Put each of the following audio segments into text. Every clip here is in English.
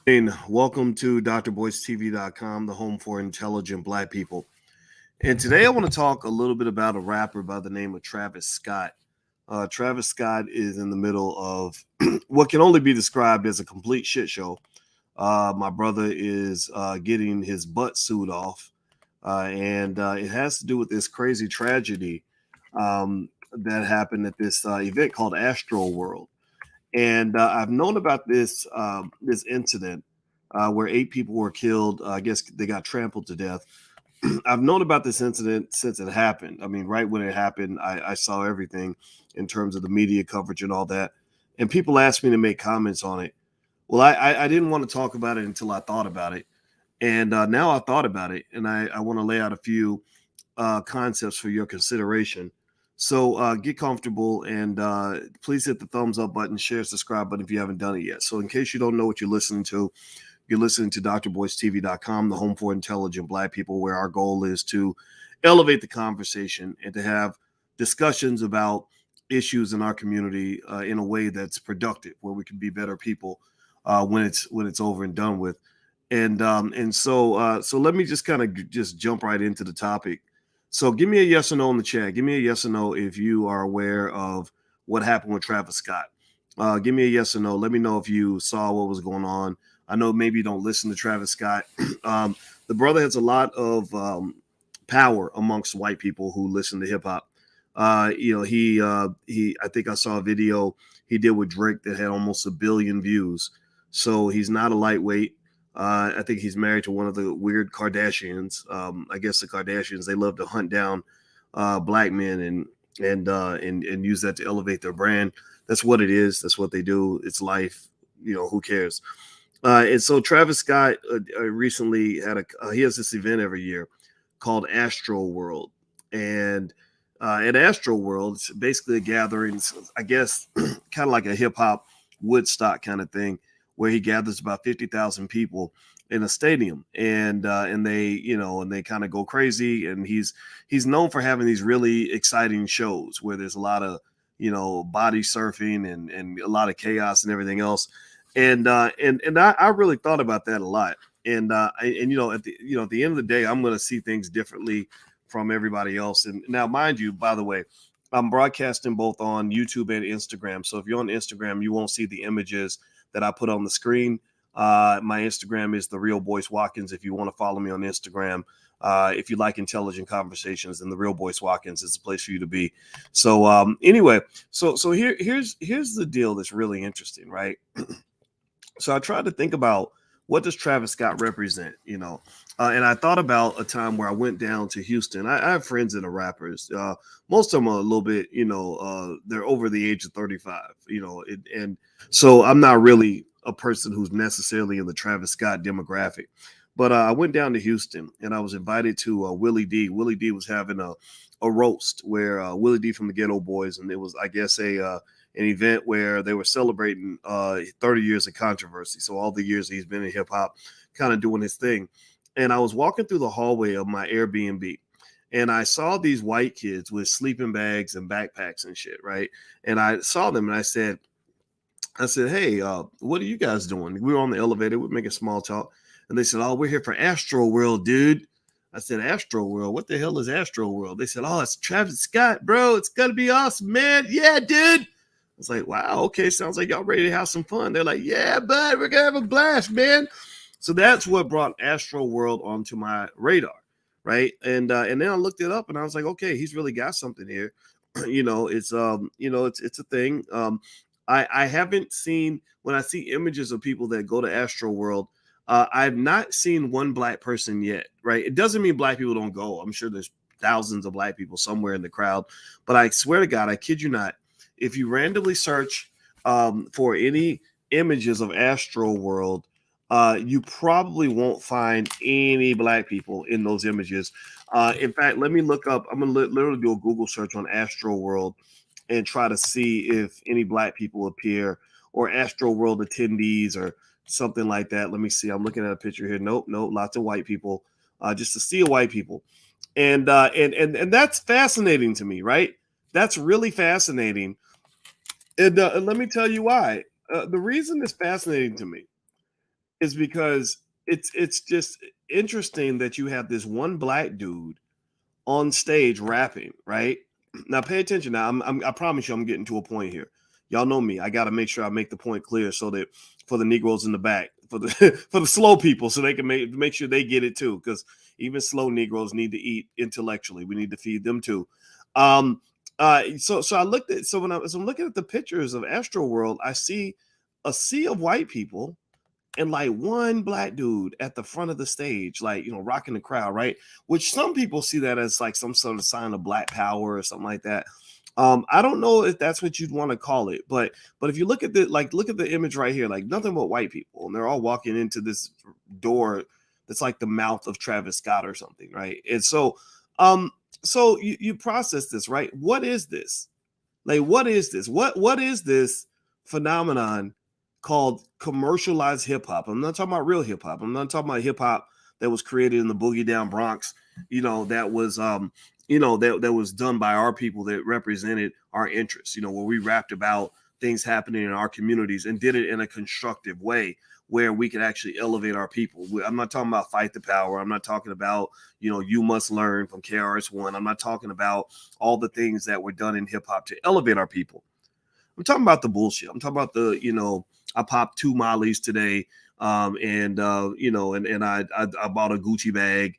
Welcome to drboystv.com, the home for intelligent black people. And today I want to talk a little bit about a rapper by the name of Travis Scott. Travis Scott is in the middle of what can only be described as a complete shit show. My brother is getting his butt suit off, and it has to do with this crazy tragedy that happened at this event called Astroworld. And I've known about this incident where 8 people were killed. I guess they got trampled to death. I've known about this incident since it happened. I mean, right when it happened, I saw everything in terms of the media coverage and all that. And people asked me to make comments on it. Well, I didn't want to talk about it until I thought about it. And now I thought about it, and I want to lay out a few concepts for your consideration. So get comfortable and please hit the thumbs up button, share, subscribe button if you haven't done it yet. So in case you don't know what you're listening to drboystv.com, the home for intelligent black people, where our goal is to elevate the conversation and to have discussions about issues in our community in a way that's productive, where we can be better people when it's over and done with. And so let me just kind of just jump right into the topic. So give me a yes or no in the chat. Give me a yes or no if you are aware of what happened with Travis Scott. Give me a yes or no. Let me know if you saw what was going on. I know maybe you don't listen to Travis Scott. The brother has a lot of power amongst white people who listen to hip hop. He. I think I saw a video he did with Drake that had almost 1 billion views. So he's not a lightweight. I think he's married to one of the weird Kardashians. I guess the Kardashians, they love to hunt down black men and use that to elevate their brand. That's what it is. That's what they do. It's life. Who cares? And so Travis Scott recently he has this event every year called Astroworld. And at Astroworld, it's basically a gathering, I guess, kind of like a hip hop Woodstock kind of thing, where he gathers about 50,000 people in a stadium, and they kind of go crazy. And he's known for having these really exciting shows where there's a lot of body surfing and a lot of chaos and everything else. And I really thought about that a lot. And at the end of the day, I'm going to see things differently from everybody else. And now, mind you, by the way, I'm broadcasting both on YouTube and Instagram. So if you're on Instagram, you won't see the images that I put on the screen. My Instagram is the Real Boyce Watkins. If you want to follow me on Instagram, if you like intelligent conversations, then the Real Boyce Watkins is the place for you to be. So anyway, so here's the deal that's really interesting, right? So I tried to think about, what does Travis Scott represent, and I thought about a time where I went down to Houston. I have friends that are rappers. Most of them are a little bit, they're over the age of 35, and so I'm not really a person who's necessarily in the Travis Scott demographic. But I went down to Houston and I was invited to Willie D. Willie D was having a roast where Willie D from the Ghetto Boys, and it was, I guess, an event where they were celebrating 30 years of controversy. So all the years he's been in hip hop, kind of doing his thing. And I was walking through the hallway of my Airbnb, and I saw these white kids with sleeping bags and backpacks and shit, right? And I saw them and I said, hey, what are you guys doing? We were on the elevator, we're making small talk. And they said, oh, we're here for Astroworld, dude. I said, Astroworld? What the hell is Astroworld? They said, oh, it's Travis Scott, bro. It's going to be awesome, man. Yeah, dude. I was like, wow, okay, sounds like y'all ready to have some fun. They're like, yeah, bud, we're going to have a blast, man. So that's what brought Astroworld onto my radar, right? And then I looked it up and I was like, okay, he's really got something here. It's a thing. I haven't seen, when I see images of people that go to Astroworld, I've not seen one black person yet, right? It doesn't mean black people don't go. I'm sure there's thousands of black people somewhere in the crowd, but I swear to God, I kid you not, if you randomly search for any images of Astroworld, you probably won't find any black people in those images. In fact, let me look up. I'm going to literally do a Google search on Astroworld and try to see if any black people appear, or Astroworld attendees or something like that. Let me see. I'm looking at a picture here. Nope. Lots of white people. Just a sea of white people. And that's fascinating to me, right? That's really fascinating. And let me tell you why. The reason it's fascinating to me is because it's just interesting that you have this one black dude on stage rapping, right? Now pay attention. Now I promise you I'm getting to a point here. Y'all know me. I got to make sure I make the point clear so that for the Negroes in the back, for the for the slow people, so they can make sure they get it too. Because even slow Negroes need to eat intellectually. We need to feed them too. Um, so I looked at so when I was I'm looking at the pictures of Astroworld, I see a sea of white people and like one black dude at the front of the stage, like, rocking the crowd, right? Which some people see that as like some sort of sign of black power or something like that. I don't know if that's what you'd want to call it, but if you look at look at the image right here, like nothing but white people, and they're all walking into this door that's like the mouth of Travis Scott or something, right? And um, so you process this, right? What is this? Like, what is this? What is this phenomenon called commercialized hip hop? I'm not talking about real hip hop. I'm not talking about hip hop that was created in the boogie down Bronx. That was that was done by our people that represented our interests. Where we rapped about things happening in our communities and did it in a constructive way where we could actually elevate our people. I'm not talking about fight the power. I'm not talking about, you must learn from KRS-One. I'm not talking about all the things that were done in hip hop to elevate our people. I'm talking about the bullshit. I'm talking about I popped 2 Mollies today. And I bought a Gucci bag,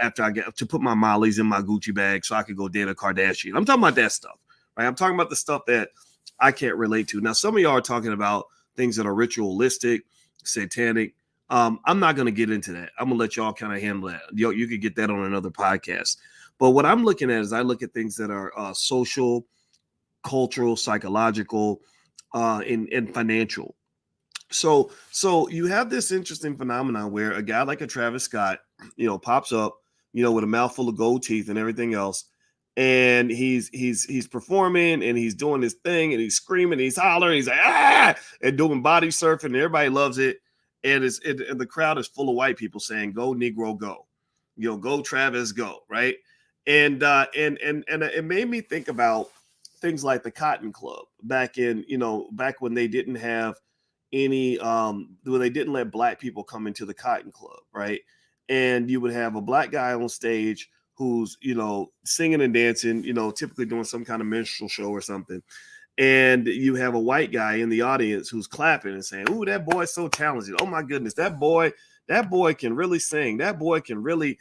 after I get to put my Mollies in my Gucci bag so I could go date a Kardashian. I'm talking about that stuff, right? I'm talking about the stuff that I can't relate to. Now, some of y'all are talking about things that are ritualistic, satanic. I'm not going to get into that. I'm going to let y'all kind of handle that. You could get that on another podcast. But what I'm looking at is I look at things that are social, cultural, psychological, and financial. So you have this interesting phenomenon where a guy like a Travis Scott, pops up, with a mouthful of gold teeth and everything else, and he's performing and he's doing this thing and he's screaming, he's hollering, he's like and doing body surfing, and everybody loves it, and the crowd is full of white people saying, "Go Negro, go, go Travis, go," right? And it made me think about things like the Cotton Club back when they didn't have any when they didn't let black people come into the Cotton Club, right? And you would have a black guy on stage who's singing and dancing, typically doing some kind of minstrel show or something, and you have a white guy in the audience who's clapping and saying, "Ooh, that boy's so talented! Oh my goodness, that boy can really sing. That boy can really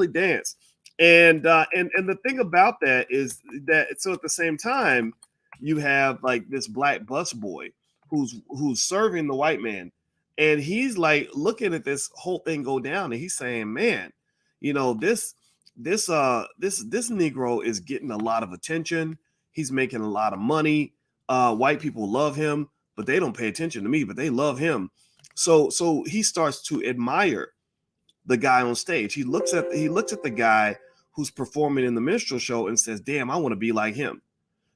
dance." And the thing about that is that so at the same time you have like this black bus boy who's serving the white man, and he's like looking at this whole thing go down, and he's saying, "Man, this Negro is getting a lot of attention. He's making a lot of money. White people love him, but they don't pay attention to me, but they love him." So he starts to admire the guy on stage. He looks at the guy who's performing in the minstrel show and says, "Damn, I want to be like him."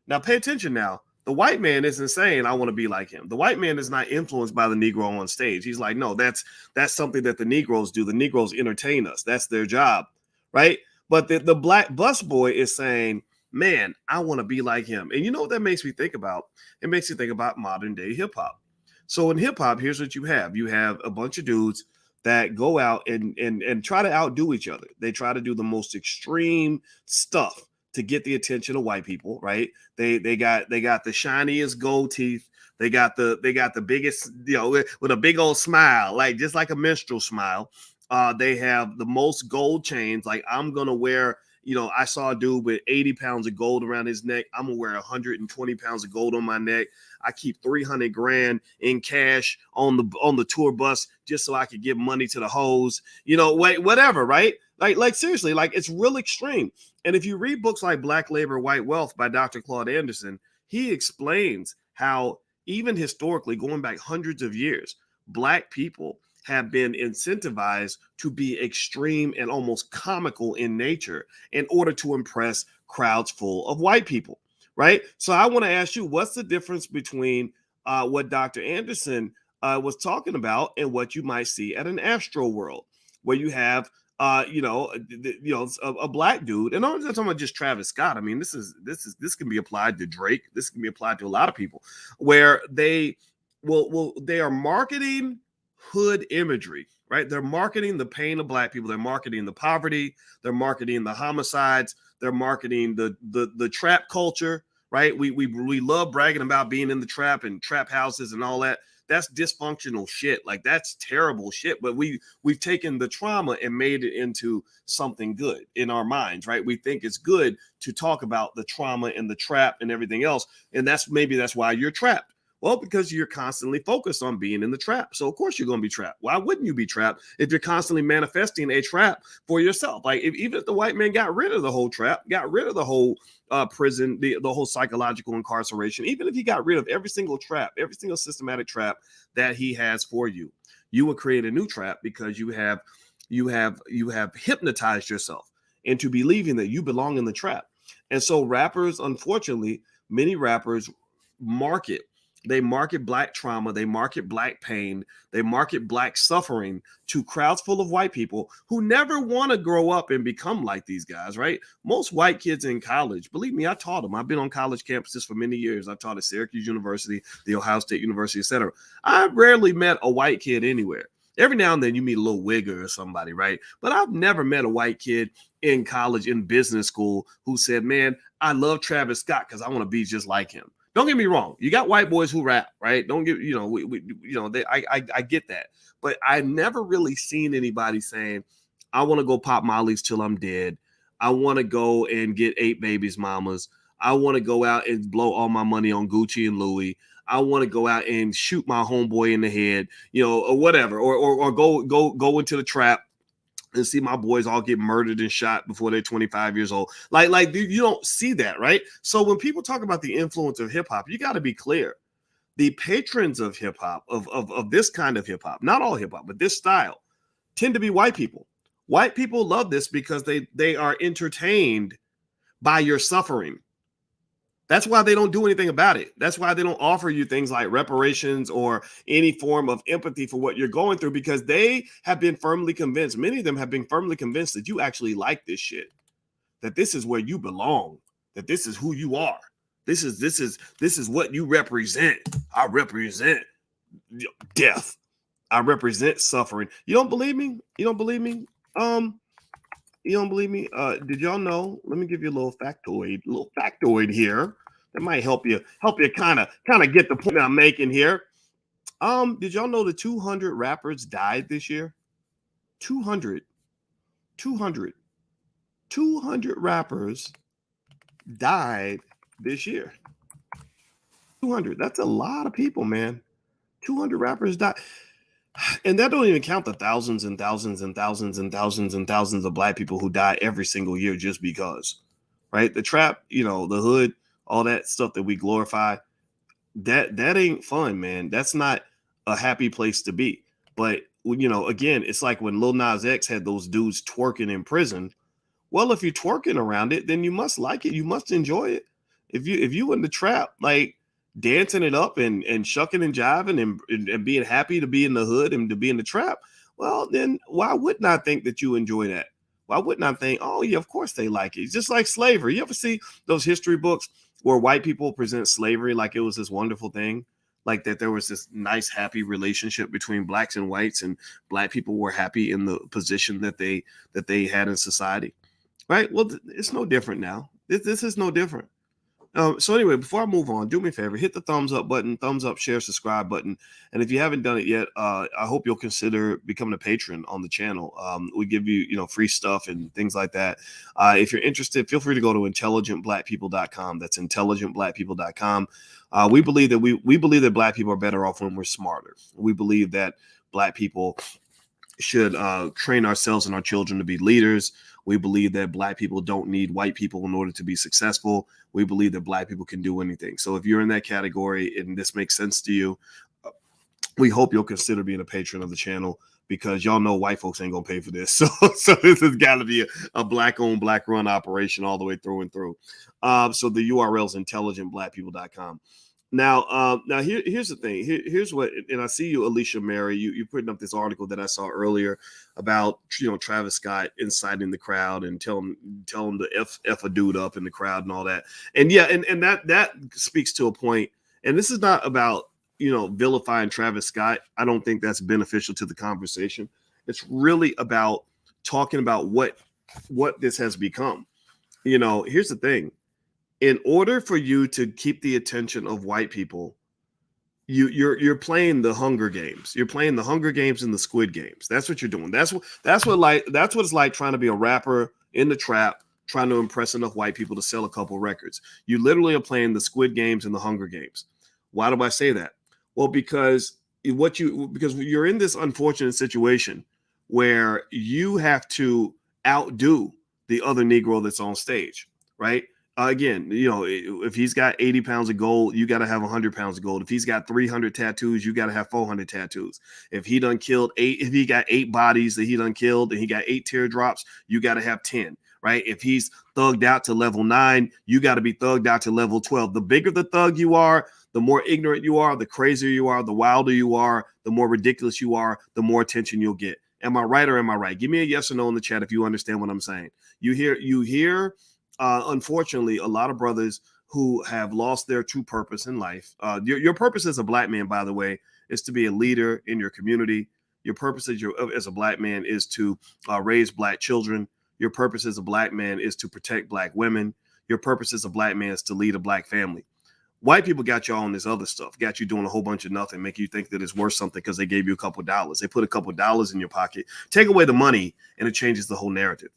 Now, pay attention now. The white man isn't saying, "I want to be like him." The white man is not influenced by the Negro on stage. He's like, "No, that's something that the Negroes do. The Negroes entertain us. That's their job," right? But the black busboy is saying, "Man, I want to be like him." And you know what that makes me think about? It makes me think about modern day hip hop. So in hip hop, here's what you have. You have a bunch of dudes that go out and try to outdo each other. They try to do the most extreme stuff to get the attention of white people, right? They got the shiniest gold teeth. They got the biggest, with a big old smile, like just like a minstrel smile. They have the most gold chains. Like, I'm gonna wear, I saw a dude with 80 pounds of gold around his neck. I'm gonna wear 120 pounds of gold on my neck. I keep 300 grand in cash on the tour bus just so I could give money to the hoes, whatever, right? Like seriously, like it's real extreme. And if you read books like Black Labor, White Wealth by Dr. Claude Anderson, he explains how even historically, going back hundreds of years, black people have been incentivized to be extreme and almost comical in nature in order to impress crowds full of white people, right? So I want to ask you, what's the difference between what Dr. Anderson was talking about and what you might see at an Astroworld, where you have a black dude, and I'm not talking about just Travis Scott. I mean, this can be applied to Drake. This can be applied to a lot of people, where they are marketing hood imagery, right? They're marketing the pain of black people. They're marketing the poverty. They're marketing the homicides. They're marketing the trap culture, right? We love bragging about being in the trap and trap houses and all that. That's dysfunctional shit. Like that's terrible shit. But we've taken the trauma and made it into something good in our minds, right? We think it's good to talk about the trauma and the trap and everything else. And that's why you're trapped. Well, because you're constantly focused on being in the trap. So of course you're going to be trapped. Why wouldn't you be trapped if you're constantly manifesting a trap for yourself? Like even if the white man got rid of the whole trap, got rid of the whole prison, the whole psychological incarceration, even if he got rid of every single trap, every single systematic trap that he has for you, you would create a new trap because you have hypnotized yourself into believing that you belong in the trap. And so rappers, unfortunately, many rappers market black trauma, they market black pain, they market black suffering to crowds full of white people who never want to grow up and become like these guys, right? Most white kids in college, believe me, I taught them. I've been on college campuses for many years. I taught at Syracuse University, the Ohio State University, etc. I rarely met a white kid anywhere. Every now and then you meet a little wigger or somebody, right? But I've never met a white kid in college, in business school, who said, man, I love Travis Scott because I want to be just like him. Don't get me wrong. You got white boys who rap, right? Don't get, I get that. But I never really seen anybody saying, I want to go pop mollies till I'm dead. I want to go and get 8 babies mamas. I want to go out and blow all my money on Gucci and Louis. I want to go out and shoot my homeboy in the head, or whatever, or go into the trap and see my boys all get murdered and shot before they're 25 years old. Like you don't see that, right? So when people talk about the influence of hip hop, you got to be clear. The patrons of hip hop, of this kind of hip hop, not all hip hop, but this style, tend to be white people. White people love this because they are entertained by your suffering. That's why they don't do anything about it. That's why they don't offer you things like reparations or any form of empathy for what you're going through, because they have been firmly convinced. Many of them have been firmly convinced that you actually like this shit, that this is where you belong, that this is who you are. This is what you represent. I represent death. I represent suffering. You don't believe me? You don't believe me? You don't believe me? Did y'all know? Let me give you a little factoid here that might help you kind of get the point I'm making here. Did y'all know that 200 rappers died this year? 200 rappers died this year. 200. That's a lot of people, man. 200 rappers died. And that don't even count the thousands and thousands and thousands and thousands and thousands of black people who die every single year just because, right? The trap, the hood, all that stuff that we glorify, that ain't fun, man. That's not a happy place to be. But, again, it's like when Lil Nas X had those dudes twerking in prison. Well, if you're twerking around it, then you must like it. You must enjoy it. If you in the trap, like, dancing it up and shucking and jiving and being happy to be in the hood and to be in the trap, well, then why wouldn't I think that you enjoy that? Why wouldn't I think, oh yeah, of course they like it? It's just like slavery. You ever see those history books where white people present slavery like it was this wonderful thing? Like that there was this nice, happy relationship between blacks and whites, and black people were happy in the position that they had in society, right? Well, it's no different now. This is no different. So anyway, before I move on, do me a favor, hit the thumbs up button, thumbs up, share, subscribe button. And if you haven't done it yet, I hope you'll consider becoming a patron on the channel. We give you, free stuff and things like that. If you're interested, feel free to go to intelligentblackpeople.com. That's intelligentblackpeople.com. We believe that black people are better off when we're smarter. We believe that black people should train ourselves and our children to be leaders. We believe that black people don't need white people in order to be successful. We believe that black people can do anything. So if you're in that category and this makes sense to you, we hope you'll consider being a patron of the channel, because y'all know white folks ain't gonna pay for this. So this has got to be a black-owned, black-run operation all the way through and through. So the URL is intelligentblackpeople.com. Now, here's the thing. Here's what, and I see you, Alicia Mary. You putting up this article that I saw earlier about Travis Scott inciting the crowd and telling the f a dude up in the crowd and all that. And yeah, and that speaks to a point. And this is not about vilifying Travis Scott. I don't think that's beneficial to the conversation. It's really about talking about what this has become. Here's the thing. In order for you to keep the attention of white people, you're playing the Hunger Games. You're playing the Hunger Games and the Squid Games. That's what you're doing. That's what it's like trying to be a rapper in the trap, trying to impress enough white people to sell a couple records. You literally are playing the Squid Games and the Hunger Games. Why do I say that? Well, because you're in this unfortunate situation where you have to outdo the other Negro that's on stage, right? Again, if he's got 80 pounds of gold, you got to have 100 pounds of gold. If he's got 300 tattoos, you got to have 400 tattoos. If he got 8 bodies that he done killed and he got 8 teardrops, you got to have 10, right? If he's thugged out to level 9, you got to be thugged out to level 12. The bigger the thug you are, the more ignorant you are, the crazier you are, the wilder you are, the more ridiculous you are, the more attention you'll get. Am I right or am I right? Give me a yes or no in the chat if you understand what I'm saying. You hear unfortunately, a lot of brothers who have lost their true purpose in life. Your purpose as a black man, by the way, is to be a leader in your community. Your purpose as a black man is to raise black children. Your purpose as a black man is to protect black women. Your purpose as a black man is to lead a black family. White people got you all on this other stuff, got you doing a whole bunch of nothing, make you think that it's worth something because they gave you a couple of dollars. They put a couple of dollars in your pocket, take away the money, and it changes the whole narrative.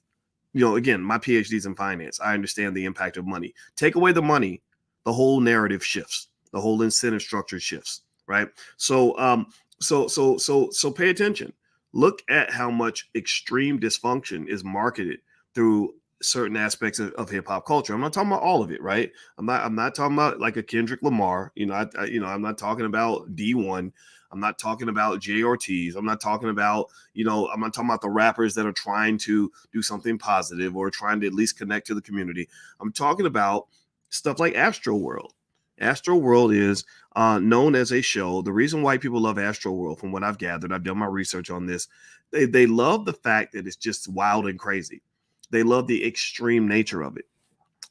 Again, my PhD's in finance. I understand the impact of money. Take away the money, the whole narrative shifts. The whole incentive structure shifts, right? So pay attention. Look at how much extreme dysfunction is marketed through certain aspects of hip hop culture. I'm not talking about all of it, right? I'm not talking about like a Kendrick Lamar. I'm not talking about D1. I'm not talking about Jay Ortiz. I'm not talking about, I'm not talking about the rappers that are trying to do something positive or trying to at least connect to the community. I'm talking about stuff like Astroworld. Astroworld is known as a show. The reason white people love Astroworld, from what I've gathered, I've done my research on this, they love the fact that it's just wild and crazy. They love the extreme nature of it.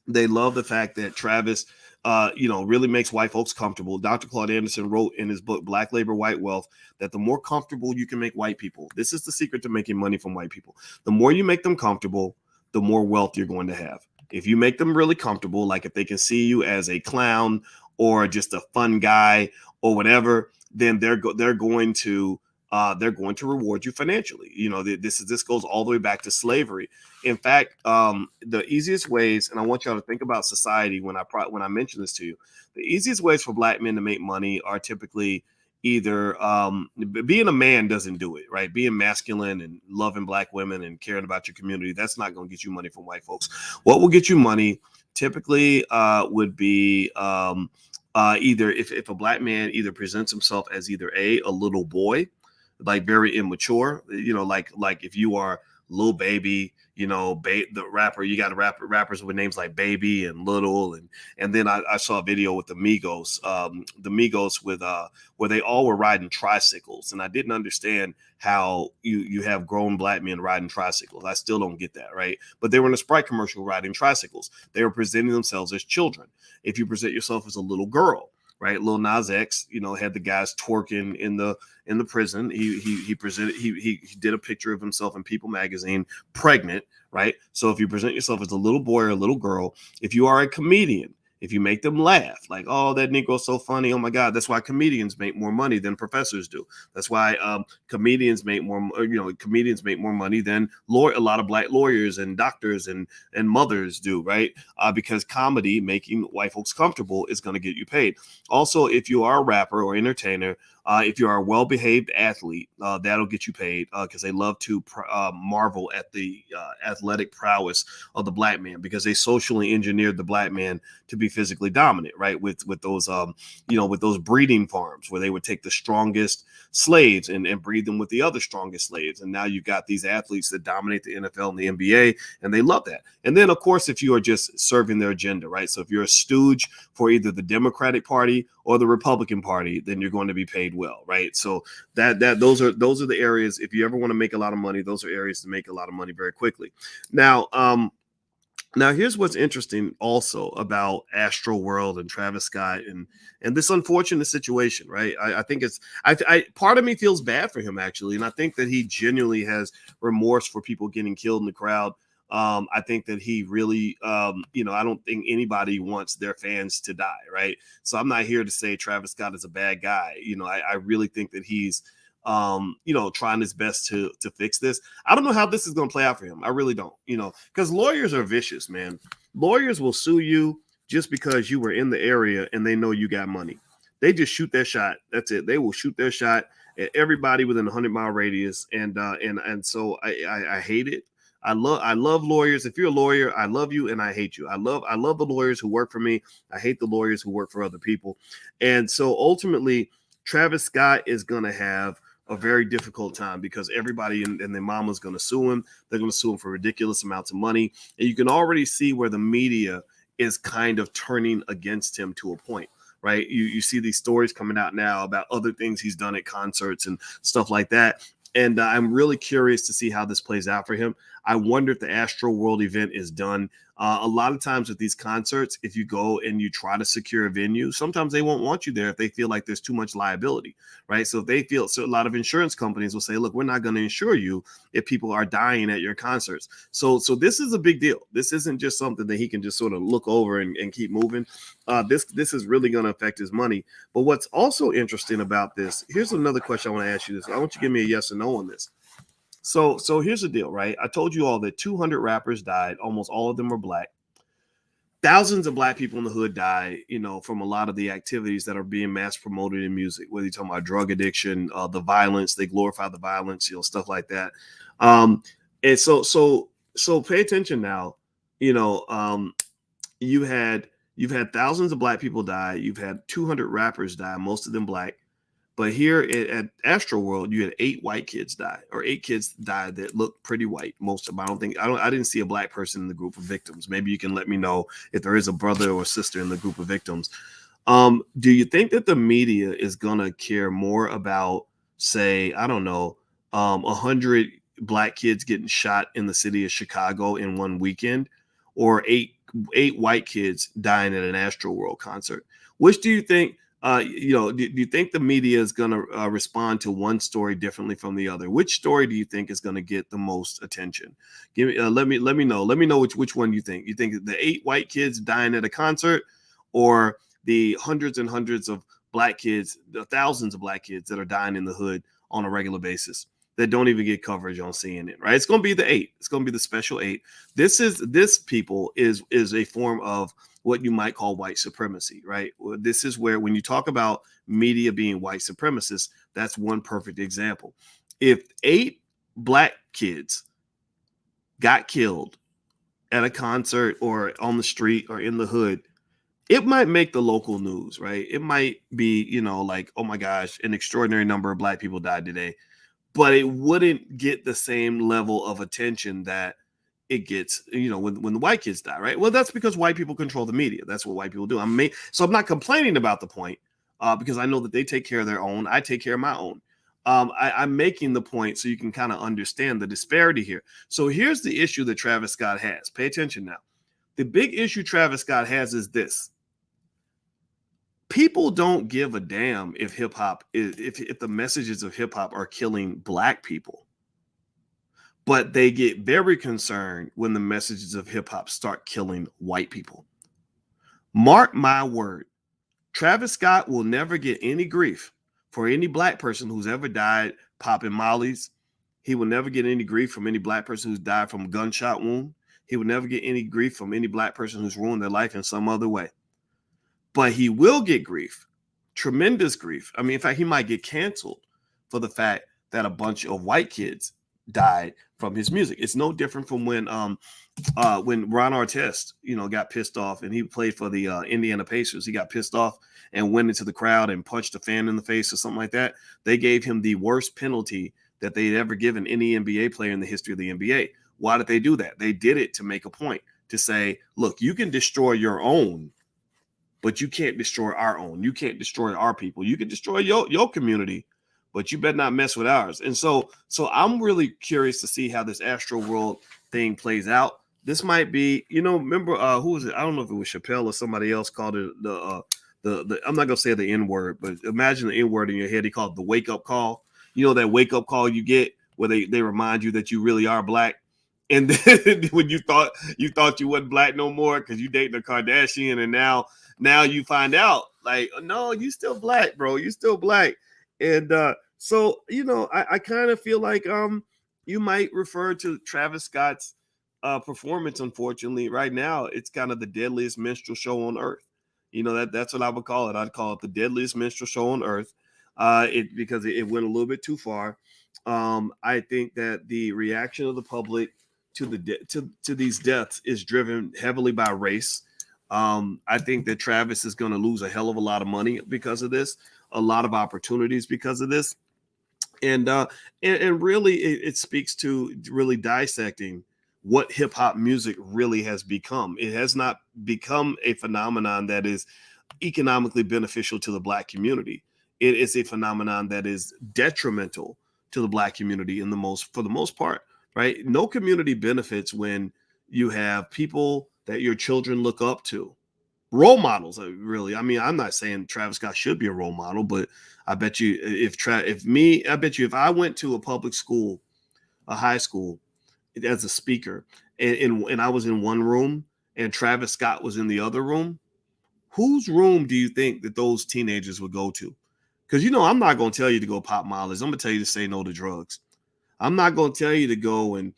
They love the fact that Travis, really makes white folks comfortable. Dr. Claude Anderson wrote in his book, Black Labor, White Wealth, that the more comfortable you can make white people, this is the secret to making money from white people. The more you make them comfortable, the more wealth you're going to have. If you make them really comfortable, like if they can see you as a clown or just a fun guy or whatever, then they're going to reward you financially. This goes all the way back to slavery. In fact, the easiest ways, and I want y'all to think about society when I mention this to you, the easiest ways for black men to make money are typically either being a man doesn't do it, right? Being masculine and loving black women and caring about your community, that's not going to get you money from white folks. What will get you money typically would be either if a black man either presents himself as either a little boy, like very immature, like if you are Lil Baby, the rapper, you got rappers with names like Baby and Little, and then I saw a video with the Migos with where they all were riding tricycles, and I didn't understand how you have grown black men riding tricycles. I still don't get that, right? But they were in a Sprite commercial riding tricycles. They were presenting themselves as children. If you present yourself as a little girl, right? Lil Nas X, had the guys twerking in the prison. He did a picture of himself in People magazine, pregnant, right? So if you present yourself as a little boy or a little girl, if you are a comedian, if you make them laugh, like, oh, that Negro's so funny, oh my God, that's why comedians make more money than professors do. That's why comedians make more money than a lot of black lawyers and doctors and mothers do, right? Because comedy, making white folks comfortable, is going to get you paid. Also, if you are a rapper or entertainer, if you are a well-behaved athlete, that'll get you paid because they love to marvel at the athletic prowess of the black man, because they socially engineered the black man to be physically dominant, right? With those with those breeding farms where they would take the strongest slaves and breed them with the other strongest slaves. And now you've got these athletes that dominate the NFL and the NBA, and they love that. And then, of course, if you are just serving their agenda, right? So if you're a stooge for either the Democratic Party or the Republican Party, then you're going to be paid well, right? So those are the areas. If you ever want to make a lot of money, those are areas to make a lot of money very quickly. Now, Now, here's what's interesting also about Astroworld and Travis Scott and this unfortunate situation, right? I think it's part of me feels bad for him actually, and I think that he genuinely has remorse for people getting killed in the crowd. I think that he really, I don't think anybody wants their fans to die, right? So I'm not here to say Travis Scott is a bad guy. I really think that he's trying his best to fix this. I don't know how this is going to play out for him. I really don't, because lawyers are vicious, man. Lawyers will sue you just because you were in the area and they know you got money. They just shoot their shot. That's it. They will shoot their shot at everybody within a 100-mile radius, and so I hate it. I love lawyers. If you're a lawyer, I love you and I hate you. I love the lawyers who work for me. I hate the lawyers who work for other people. And so ultimately, Travis Scott is gonna have a very difficult time because everybody and their mama's going to sue him. They're going to sue him for ridiculous amounts of money. And you can already see where the media is kind of turning against him to a point, right? You see these stories coming out now about other things he's done at concerts and stuff like that. And I'm really curious to see how this plays out for him. I wonder if the Astro World event is done. A lot of times with these concerts, if you go and you try to secure a venue, sometimes they won't want you there if they feel like there's too much liability, right? So if they feel, so a lot of insurance companies will say, look, we're not going to insure you if people are dying at your concerts. So this is a big deal. This isn't just something that he can just sort of look over and keep moving. This is really going to affect his money. But what's also interesting about this, here's another question I want to ask you this. I want you to give me a yes or no on this. So here's the deal, right? I told you all that 200 rappers died. Almost all of them were black. Thousands of black people in the hood die, from a lot of the activities that are being mass promoted in music. Whether you're talking about drug addiction, the violence, they glorify the violence, stuff like that. And so pay attention now. You had you've had thousands of black people die. You've had 200 rappers die, most of them black. But here at Astroworld, you had 8 white kids die, or 8 kids died that looked pretty white. Most of them, I didn't see a black person in the group of victims. Maybe you can let me know if there is a brother or sister in the group of victims. Do you think that the media is gonna care more about, say, I don't know, 100 black kids getting shot in the city of Chicago in one weekend, or eight white kids dying at an Astroworld concert? Which do you think? Do you think the media is going to respond to one story differently from the other? Which story do you think is going to get the most attention? Give me, let me know. Let me know which one you think. You think the 8 white kids dying at a concert, or the hundreds and hundreds of black kids, the thousands of black kids that are dying in the hood on a regular basis that don't even get coverage on CNN, right? It's going to be the 8. It's going to be the special 8. This people is a form of what you might call white supremacy, right? This is where, when you talk about media being white supremacists, that's one perfect example. If 8 black kids got killed at a concert or on the street or in the hood, it might make the local news, right? It might be, like, oh my gosh, an extraordinary number of black people died today, but it wouldn't get the same level of attention that it gets, when the white kids die, right? Well, that's because white people control the media. That's what white people do. So I'm not complaining about the point, because I know that they take care of their own. I take care of my own. I'm making the point so you can kind of understand the disparity here. So here's the issue that Travis Scott has. Pay attention now. The big issue Travis Scott has is this. People don't give a damn if hip hop if the messages of hip hop are killing black people. But they get very concerned when the messages of hip hop start killing white people. Mark my word, Travis Scott will never get any grief for any black person who's ever died popping mollies. He will never get any grief from any black person who's died from a gunshot wound. He will never get any grief from any black person who's ruined their life in some other way. But he will get grief, tremendous grief. I mean, in fact, he might get canceled for the fact that a bunch of white kids died from his music. It's no different from when Ron Artest, got pissed off, and he played for the Indiana Pacers. He got pissed off and went into the crowd and punched a fan in the face or something like that. They gave him the worst penalty that they'd ever given any NBA player in the history of the NBA. Why did they do that? They did it to make a point, to say, look, you can destroy your own, but you can't destroy our own. You can't destroy our people. You can destroy your community, but you better not mess with ours. And so I'm really curious to see how this Astro World thing plays out. This might be, remember who was it? I don't know if it was Chappelle or somebody else called it the I'm not gonna say the N word, but imagine the N word in your head. He called it the wake up call. You know that wake up call you get where they remind you that you really are black. And then when you thought you wasn't black no more because you dating a Kardashian, and now you find out like, no, you still black, bro. You still black. And so I kind of feel like you might refer to Travis Scott's performance. Unfortunately, right now it's kind of the deadliest minstrel show on earth. That's what I would call it. I'd call it the deadliest minstrel show on earth. It because it went a little bit too far. I think that the reaction of the public to these deaths is driven heavily by race. I think that Travis is going to lose a hell of a lot of money because of this, a lot of opportunities because of this, and really it speaks to really dissecting what hip hop music really has become. It has not become a phenomenon that is economically beneficial to the black community. It is a phenomenon that is detrimental to the black community for the most part, right? No community benefits when you have people that your children look up to, role models. Really, I mean, I'm not saying Travis Scott should be a role model, but I bet you I bet you if I went to a public school, a high school, as a speaker, and I was in one room and Travis Scott was in the other room, whose room do you think that those teenagers would go to? Because I'm not going to tell you to go pop mollies. I'm going to tell you to say no to drugs. I'm not going to tell you to go and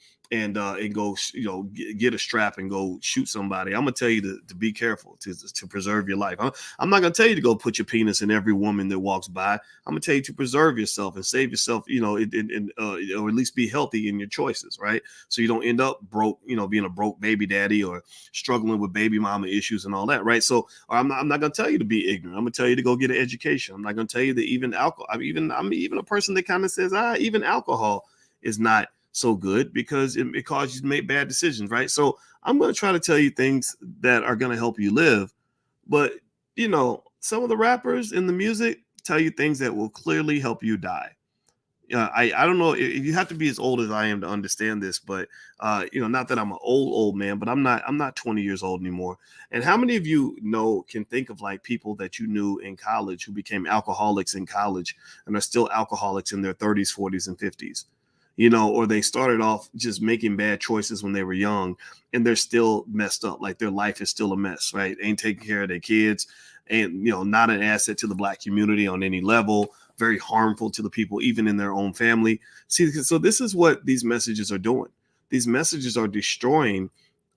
go, get a strap and go shoot somebody. I'm going to tell you to be careful, to preserve your life. I'm not going to tell you to go put your penis in every woman that walks by. I'm going to tell you to preserve yourself and save yourself, or at least be healthy in your choices, right? So you don't end up broke, being a broke baby daddy or struggling with baby mama issues and all that, right? So I'm not going to tell you to be ignorant. I'm going to tell you to go get an education. I'm not going to tell you that even alcohol. I'm even a person that kind of says, even alcohol is not so good because it causes you to make bad decisions, right? So I'm going to try to tell you things that are going to help you live. But, some of the rappers in the music tell you things that will clearly help you die. I don't know if you have to be as old as I am to understand this, but not that I'm an old man, but I'm not 20 years old anymore. And how many of you can think of like people that you knew in college who became alcoholics in college and are still alcoholics in their 30s, 40s, and 50s? Or they started off just making bad choices when they were young and they're still messed up. Like their life is still a mess, right? Ain't taking care of their kids and, not an asset to the black community on any level, very harmful to the people, even in their own family. See, so this is what these messages are doing. These messages are destroying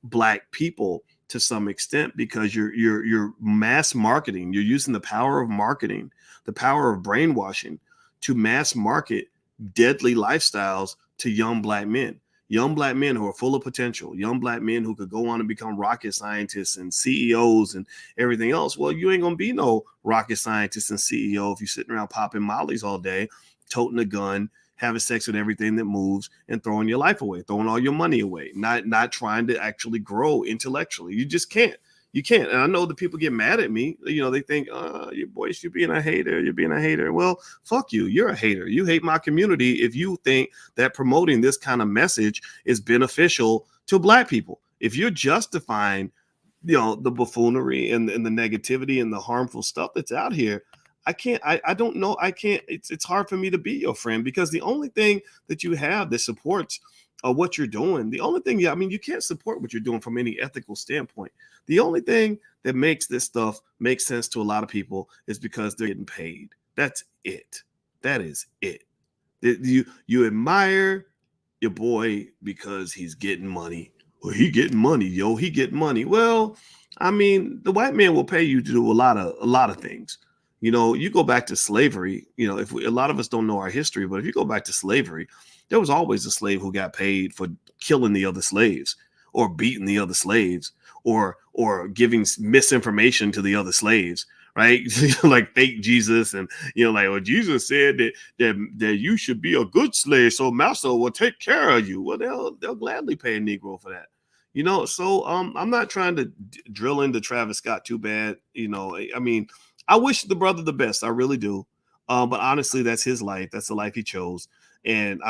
black people to some extent because you're mass marketing. You're using the power of marketing, the power of brainwashing to mass market deadly lifestyles to young black men who are full of potential, young black men who could go on and become rocket scientists and CEOs and everything else. Well, you ain't gonna be no rocket scientist and CEO if you're sitting around popping mollies all day, toting a gun, having sex with everything that moves, and throwing your life away, throwing all your money away, not trying to actually grow intellectually. You just can't. You can't. And I know that people get mad at me. They think, your boys, you're being a hater. You're being a hater. Well, fuck you. You're a hater. You hate my community if you think that promoting this kind of message is beneficial to black people. If you're justifying, the buffoonery and the negativity and the harmful stuff that's out here, I don't know. I can't. It's hard for me to be your friend because the only thing that you have that supports what you're doing, the only thing, you can't support what you're doing from any ethical standpoint. The only thing that makes this stuff make sense to a lot of people is because they're getting paid. That's it. That is it. You admire your boy because he's getting money. Well, he getting money, he getting money. Well, the white man will pay you to do a lot of things. You go back to slavery, if a lot of us don't know our history, but if you go back to slavery, there was always a slave who got paid for killing the other slaves or beating the other slaves or giving misinformation to the other slaves, right? Like fake Jesus and, well, Jesus said that you should be a good slave so master will take care of you. Well, they'll gladly pay a Negro for that. So I'm not trying to drill into Travis Scott too bad. I wish the brother the best. I really do. But honestly, that's his life. That's the life he chose. And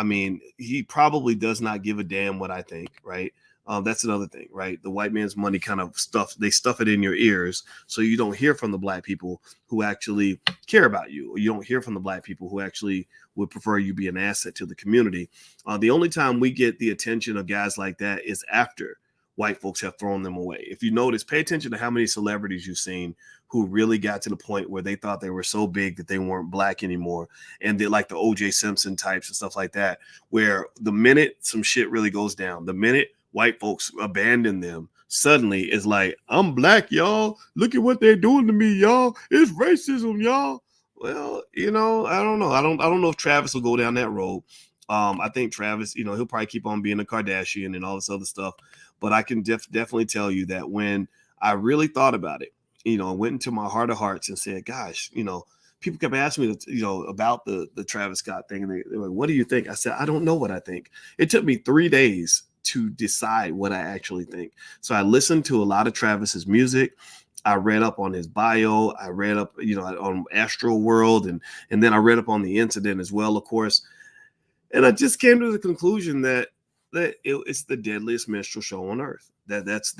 he probably does not give a damn what I think, right? That's another thing, right? The white man's money kind of stuff it in your ears, so you don't hear from the black people who actually care about you, or you don't hear from the black people who actually would prefer you be an asset to the community. The only time we get the attention of guys like that is after white folks have thrown them away. If you notice, pay attention to how many celebrities you've seen who really got to the point where they thought they were so big that they weren't black anymore. And they like the O.J. Simpson types and stuff like that, where the minute some shit really goes down, the minute white folks abandon them, suddenly it's like, I'm black, y'all. Look at what they're doing to me, y'all. It's racism, y'all. Well, I don't know. I don't know if Travis will go down that road. I think Travis, he'll probably keep on being a Kardashian and all this other stuff. But I can definitely tell you that when I really thought about it, I went into my heart of hearts and said, gosh, people kept asking me, about the Travis Scott thing. And they were like, what do you think? I said, I don't know what I think. It took me 3 days to decide what I actually think. So I listened to a lot of Travis's music. I read up on his bio. I read up, on astroworld, and then I read up on the incident as well, of course. And I just came to the conclusion that it's the deadliest minstrel show on earth. That's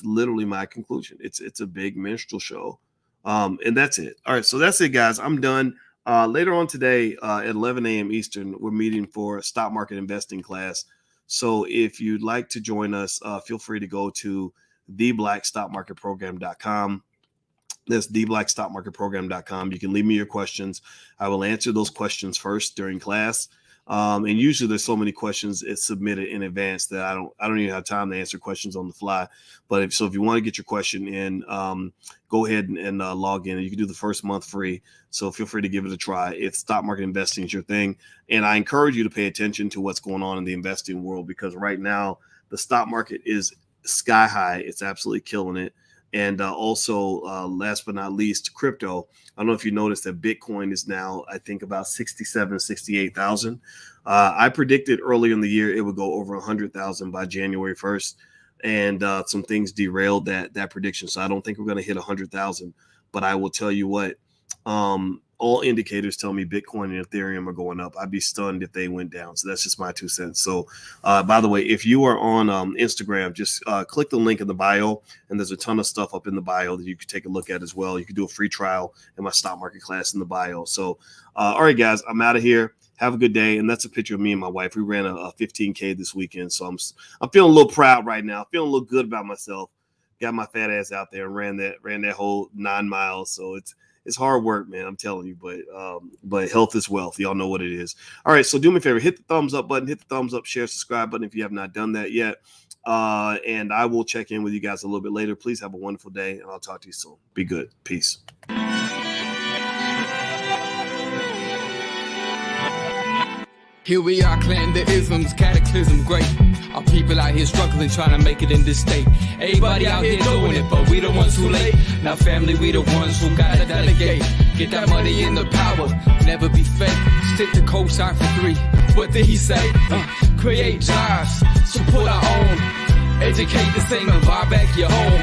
literally my conclusion. It's a big minstrel show, and that's it. All right, so that's it, guys. I'm done. Later on today at 11 a.m. Eastern, we're meeting for a stock market investing class. So if you'd like to join us, feel free to go to theblackstockmarketprogram.com. That's theblackstockmarketprogram.com. You can leave me your questions. I will answer those questions first during class. And usually there's so many questions it's submitted in advance that I don't even have time to answer questions on the fly. But if you want to get your question in, go ahead and log in. You can do the first month free. So feel free to give it a try if stock market investing is your thing. And I encourage you to pay attention to what's going on in the investing world, because right now the stock market is sky high. It's absolutely killing it. And also, last but not least, crypto. I don't know if you noticed that Bitcoin is now, I think, about 68,000. I predicted earlier in the year it would go over 100,000 by January 1st. And some things derailed that prediction. So I don't think we're going to hit 100,000. But I will tell you what, all indicators tell me Bitcoin and Ethereum are going up. I'd be stunned if they went down. So that's just my 2 cents. So by the way, if you are on Instagram, just click the link in the bio, and there's a ton of stuff up in the bio that you can take a look at as well. You can do a free trial in my stock market class in the bio. So, all right, guys, I'm out of here. Have a good day. And that's a picture of me and my wife. We ran a 15K this weekend. So I'm feeling a little proud right now. Feeling a little good about myself. Got my fat ass out there and ran that whole 9 miles. So it's hard work, man. I'm telling you, but health is wealth. Y'all know what it is. All right. So do me a favor, hit the thumbs up button, hit the thumbs up, share, subscribe button if you have not done that yet. And I will check in with you guys a little bit later. Please have a wonderful day, and I'll talk to you soon. Be good. Peace. Here we are, clearing the isms, cataclysm, great. Our people out here struggling, trying to make it in this state. Everybody out here doing it, but we the ones who late. Now family, we the ones who gotta delegate. Get that money in the power, never be fake. Stick to cosign for 3. What did he say? Create jobs, support our own. Educate the same and buy back your home.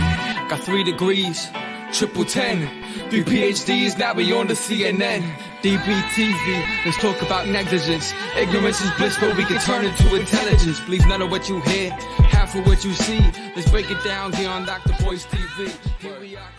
Got 3 degrees, triple 10. 3 PhDs, now we on the CNN. DBTV, let's talk about negligence. Ignorance is bliss, but we can turn it to intelligence. Believe none of what you hear, half of what you see. Let's break it down here on Dr. Boy's TV. Here we are.